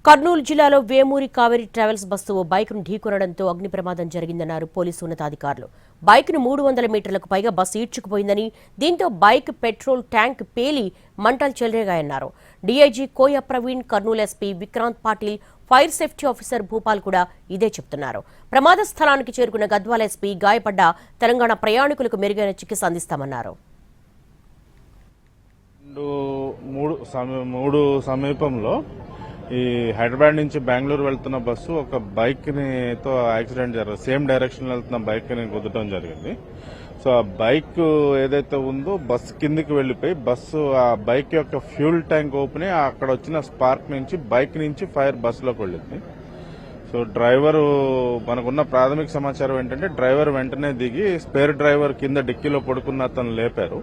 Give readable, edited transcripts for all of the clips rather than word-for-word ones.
కర్నూలు జిల్లాలో Vemuri Kaveri travels bus ఓ బైక్ను ఢీకొనడంతో అగ్ని ప్రమాదం జరిగిందన్నారు పోలీసు ఉన్నతాధికారులు. బైక్ను 300 మీటర్లకు పైగా బస్సు ఈడ్చుకుపోయిందని, దీంతో బైక్ పెట్రోల్ ట్యాంక్ పేలి మంటలు చెలరేగాయన్నారు. DIG Koya Praveen, Kurnool SP Vikrant Patil, fire safety officer Bhupal కూడా ఇదే చెప్తున్నారు. ప్రమాద స్థలానికి చేరుకున్న గద్వాల ఎస్పీ గాయపడ్డ తెలంగాణ ప్రయాణికులకు మెరుగైన చికిత్స అందిస్తామన్నారు. మూడు సమీపంలో ఈ హైదరాబాద్ నుంచి బెంగళూరు వెళ్తున్న బస్సు ఒక బైక్ తో యాక్సిడెంట్ జరిగింది. సేమ్ డైరెక్షన్ వెళ్తున్న బైక్ ని గుద్దడం జరిగింది. సో ఆ బైక్ ఏదైతే ఉందో బస్సు కిందికి వెళ్లిపోయి ఆ బైక్ యొక్క ఫ్యూల్ ట్యాంక్ ఓపెన్ అయ్యి అక్కడ వచ్చిన స్పార్క్ నుంచి బైక్ నుంచి ఫైర్ బస్సులోకి వెళ్ళింది. సో డ్రైవరు, మనకున్న ప్రాథమిక సమాచారం ఏంటంటే డ్రైవర్ వెంటనే దిగి స్పేర్ డ్రైవర్ కింద డిక్కీలో పడుకున్న అతను లేపారు.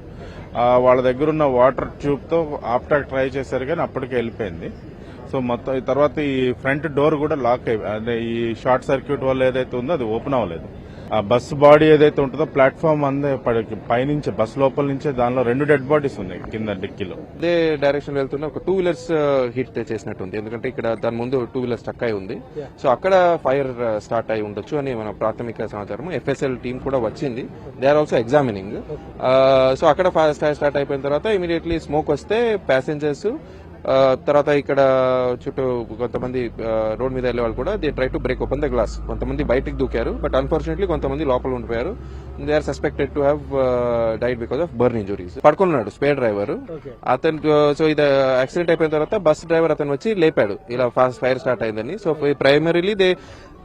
వాళ్ళ దగ్గర ఉన్న వాటర్ ట్యూబ్ తో ఆప్టాక్ ట్రై చేశారు కానీ అప్పటికే వెళ్ళిపోయింది. సో మొత్తం తర్వాత ఈ ఫ్రంట్ డోర్ కూడా లాక్ అయ్యి, అదే ఈ షార్ట్ సర్క్యూట్ వల్ల ఏదైతే ఉందో అది ఓపెన్ అవ్వలేదు. ఆ బస్సు బాడీ ఏదైతే ఉంటుందో ప్లాట్ఫామ్ పైనుంచి బస్ లోపల నుంచే దానిలో 2 డెడ్ బాడీస్ ఉన్నాయి కింద డిక్కీలో. అదే డైరెక్షన్ వెళ్తున్న ఒక 2 వీలర్స్ హిట్ చేసినట్టుంది. ఎందుకంటే ఇక్కడ దాని ముందు 2 వీలర్ స్టక్ అయి ఉంది. సో అక్కడ ఫైర్ స్టార్ట్ అయి ఉండొచ్చు అని మన ప్రాథమిక సమాచారం. FSL టీం కూడా వచ్చింది. They are also examining. So అక్కడ స్టార్ట్ అయిపోయిన తర్వాత ఇమీడియట్లీ స్మోక్ వస్తే ప్యాసింజర్స్, తర్వాత ఇక్కడ చుట్టూ కొంతమంది రోడ్ మీద వెళ్లే వాళ్ళు కూడా they try to break open the glass. కొంతమంది బయటికి దూకారు, బట్ అన్ఫార్చునేట్లీ కొంతమంది లోపల ఉండిపోయారు. They are suspected to have died because of burn injuries. పడుకున్నాడు స్పేర్ డ్రైవర్ అతను. సో ఇది యాక్సిడెంట్ అయిపోయిన తర్వాత బస్ డ్రైవర్ అతను వచ్చి లేపాడు, ఇలా ఫాస్ట్ ఫైర్ స్టార్ట్ అయిందని. సో ప్రైమరీలీ దే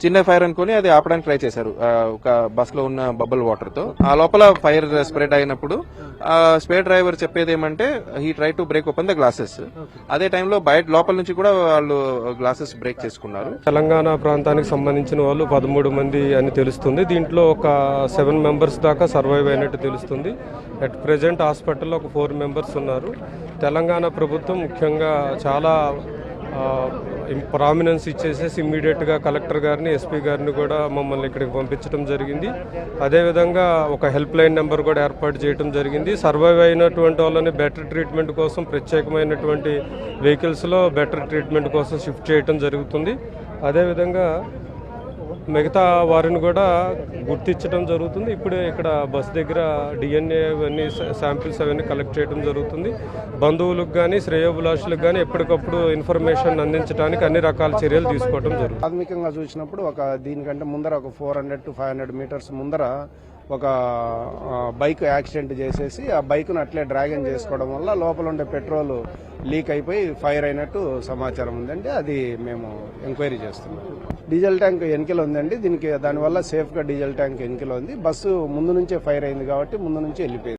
చిన్న ఫైర్ అనుకుని అది ఆపడానికి ట్రై చేశారు ఒక బస్ లో ఉన్న బబుల్ వాటర్ తో. ఆ లోపల ఫైర్ స్ప్రెడ్ అయినప్పుడు స్పేర్ డ్రైవర్ చెప్పేది ఏమంటే he try to break open the glasses. అదే టైంలో బయట లోపల నుంచి కూడా వాళ్ళు గ్లాసెస్ బ్రేక్ చేసుకున్నారు. తెలంగాణ ప్రాంతానికి సంబంధించిన వాళ్ళు 13 మంది అని తెలుస్తుంది. దీంట్లో ఒక 7 మెంబర్స్ దాకా సర్వైవ్ అయినట్టు తెలుస్తుంది. అట్ ప్రెజెంట్ హాస్పిటల్లో ఒక 4 మెంబర్స్ ఉన్నారు. తెలంగాణ ప్రభుత్వం ముఖ్యంగా చాలా ప్రామినెన్స్ ఇచ్చేసేసి ఇమ్మీడియట్ గా కలెక్టర్ గారిని, ఎస్పీ గారిని కూడా మమ్మల్ని ఇక్కడికి పంపించడం జరిగింది. అదేవిధంగా ఒక హెల్ప్ లైన్ నెంబర్ కూడా ఏర్పాటు చేయడం జరిగింది. సర్వైవ్ అయినటువంటి వాళ్ళని బెటర్ ట్రీట్మెంట్ కోసం ప్రత్యేకమైనటువంటి వెహికల్స్లో బెటర్ ట్రీట్మెంట్ కోసం షిఫ్ట్ చేయడం జరుగుతుంది. అదేవిధంగా మిగతా వారిని కూడా గుర్తించడం జరుగుతుంది. ఇప్పుడే ఇక్కడ బస్ దగ్గర DNA అవన్నీ శాంపిల్స్ అవన్నీ కలెక్ట్ చేయడం జరుగుతుంది. బంధువులకు కానీ శ్రేయోభిలాషులకు కానీ ఎప్పటికప్పుడు ఇన్ఫర్మేషన్ అందించడానికి అన్ని రకాల చర్యలు తీసుకోవడం జరుగుతుంది. ప్రాథమికంగా చూసినప్పుడు దీనికంటే ముందర ఒక 400 to 500 మీటర్స్ ముందర ఒక బైక్ యాక్సిడెంట్ చేసేసి ఆ బైక్ను అట్లే డ్రాగన్ చేసుకోవడం వల్ల లోపల ఉండే పెట్రోల్ లీక్ అయిపోయి ఫైర్ అయినట్టు సమాచారం ఉందండి. అది మేము ఎంక్వైరీ చేస్తున్నాం. డీజిల్ ట్యాంక్ వెనుకలో ఉందండి. దానివల్ల సేఫ్గా డీజిల్ ట్యాంక్ వెనుకలో ఉంది. బస్సు ముందు నుంచే ఫైర్ అయింది కాబట్టి ముందు నుంచి వెళ్ళిపోయింది.